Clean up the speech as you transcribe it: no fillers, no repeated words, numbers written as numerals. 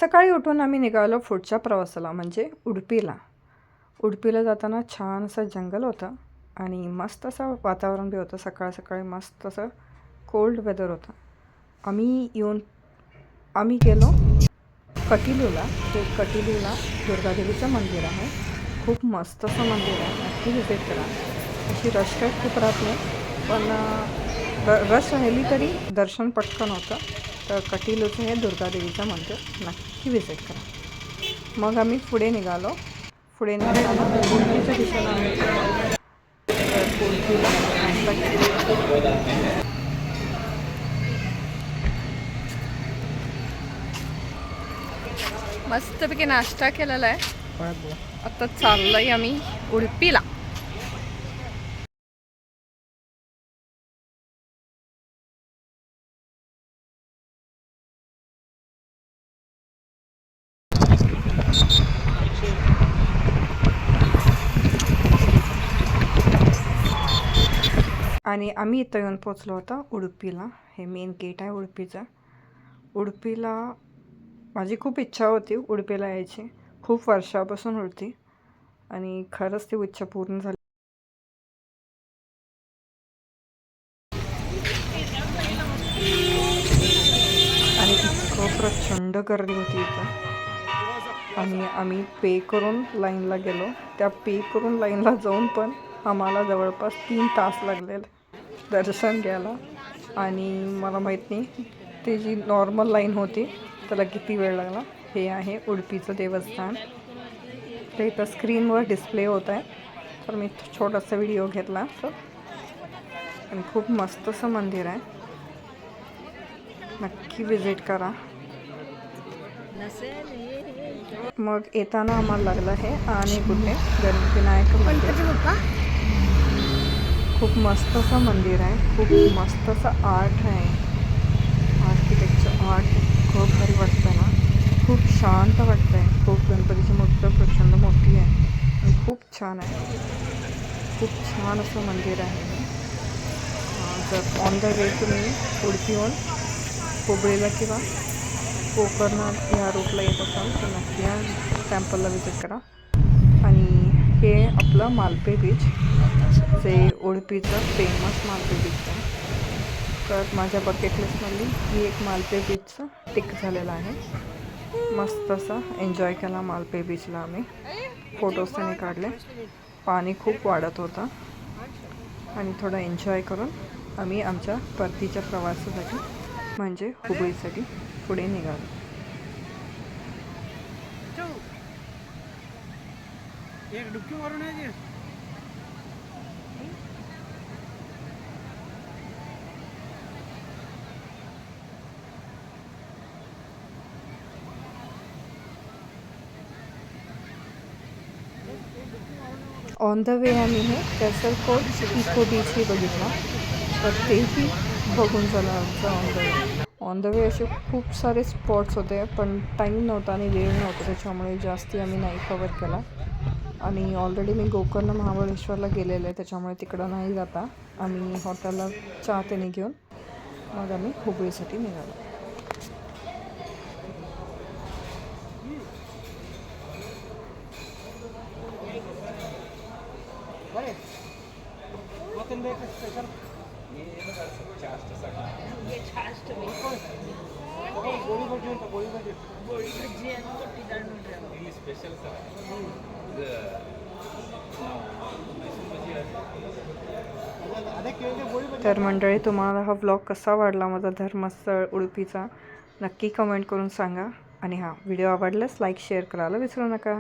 सकाळी उठून आम्ही निघालो पुढच्या प्रवासाला, म्हणजे उडुपीला. उडुपीला जाताना छान असं जंगल होतं आणि मस्त असं वातावरण बी होतं. सकाळ सकाळी मस्त असं कोल्ड वेदर होतं. आम्ही गेलो कटिलूला. ते कटिलूला दुर्गादेवीचं मंदिर आहे. खूप मस्त असं मंदिर आहे, नक्की व्हिजिट करा. अशी रश काही खूप राहत नाही, पण रश राहिली तरी दर्शन पटकन होतं. तर कटिलूचं हे दुर्गादेवीचं मंदिर नक्की व्हिजिट करा. मग आम्ही पुढे निघालो. पुढे निघताना उडपीच्या दिशेला आम्ही गेलो. तर उडपीला नाश्ता केला. मस्तपैकी नाश्ता केलेला आहे. आता चाललोय आम्ही उडपीला. आणि आम्ही इथं येऊन पोचलो होतो उडुपीला. हे मेन गेट आहे उडुपीचं. उडुपीला माझी खूप इच्छा होती उडुपीला यायची, खूप वर्षापासून होती आणि खरंच ती इच्छा पूर्ण झाली. आणि इतकं प्रचंड गर्दी होती इथं. आणि आम्ही पे करून लाईनला गेलो. त्या पे करून लाईनला जाऊन पण आम्हाला जवळपास 3 तास लागलेले दर्शन घ्यायला. आणि मला माहीत नाही ती जी नॉर्मल लाईन होती त्याला किती वेळ लागला. हे आहे उडपीचं देवस्थान. ते इथं स्क्रीनवर डिस्प्ले होत आहे, तर मी छोटासा व्हिडिओ घेतला. आणि खूप मस्त असं मंदिर आहे, नक्की विजिट करा. मग येताना आम्हाला लागलं आहे आणि कुठे गणपतीनायक मंदिर. खूप मस्त असं मंदिर आहे, खूप मस्त असं आर्ट आहे. आर्किटेक्चर आर्ट खूप भारी वाटतं ना, खूप शांत वाटतं आहे. खूप गणपतीची मूर्ती प्रचंड मोठी आहे आणि खूप छान आहे. खूप छान असं मंदिर आहे. जर ऑन द वे तुम्ही उडपीहून हुबळीला किंवा कोकर्ण ह्या रूटला येत असाल तर नक्की या टेम्पलला व्हिजिट करा. आणि हे आपलं मालपे बीच, जे उडपीचं फेमस मालपे बीच आहे. तर माझ्या बकेट लिस्टमधली ही एक मालपे बीचचं टिक झालेलं आहे. मस्त असं एन्जॉय केला मालपे बीचला आम्ही. फोटोज त्याने काढले. पाणी खूप वाढत होतं आणि थोडं एन्जॉय करून आम्ही आमच्या परतीच्या प्रवासासाठी म्हणजे हुबळीसाठी पुढे निघालो. एक डुबकी मारून आहे. ऑन द वे आम्ही हे कॅसल फोर्ट इको बीचही बघितला, तर तेही बघून झालं आमचं ऑन द वे. असे खूप सारे स्पॉट्स होते, पण टाईम नव्हता आणि वेळ नव्हता, त्याच्यामुळे जास्ती आम्ही नाही कवर केला. आणि ऑलरेडी मी गोकर्ण महाबळेश्वरला गेलेले आहे, त्याच्यामुळे तिकडं नाही जाता आम्ही हॉटेलला चहा त्याने घेऊन मग आम्ही हुबळीसाठी निघालो. तर मंडळी, तुम्हाला हा व्लॉग कसा वाटला माझा धर्मस्थळ उडुपीचा, नक्की कमेंट करून सांगा. आणि हा व्हिडिओ आवडल्यास लाईक शेअर करायला विसरू नका.